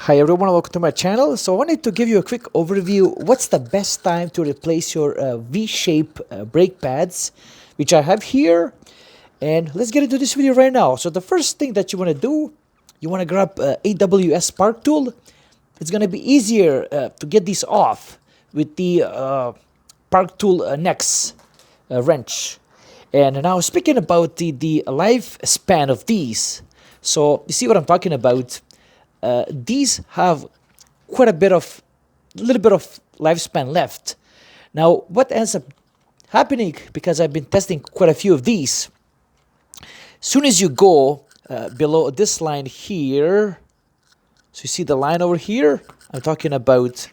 Hi everyone, welcome to my channel. So I wanted to give you a quick overview. What's the best time to replace your V-shape brake pads, which I have here. And let's get into this video right now. So the first thing that you want to do, you want to grab AWS Spark Tool. It's going to be easier to get these off with the Spark Tool Next wrench. And now speaking about the lifespan of these, so you see what I'm talking about. These have quite a little bit of lifespan left. Now, what ends up happening, because I've been testing quite a few of these, soon as you go below this line here, so you see the line over here, I'm talking about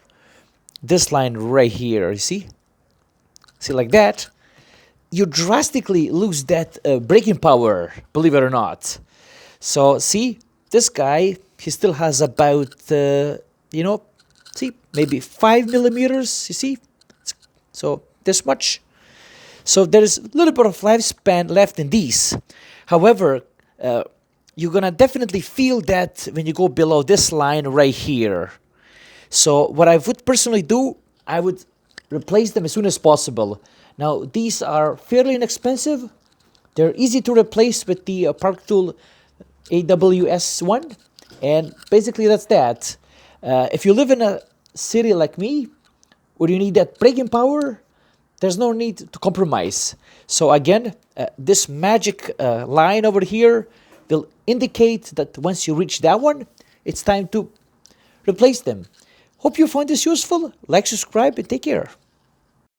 this line right here, you see like that, you drastically lose that braking power, believe it or not. So see, this guy, he still has about, see, maybe 5 millimeters, you see? So this much. So there's a little bit of lifespan left in these. However, you're going to definitely feel that when you go below this line right here. So what I would personally do, I would replace them as soon as possible. Now, these are fairly inexpensive. They're easy to replace with the Spark Tool AWS one. And basically that's that. If you live in a city like me, where you need that braking power, there's no need to compromise. So again, this magic line over here will indicate that once you reach that one, it's time to replace them. Hope you find this useful. Like, subscribe, and take care.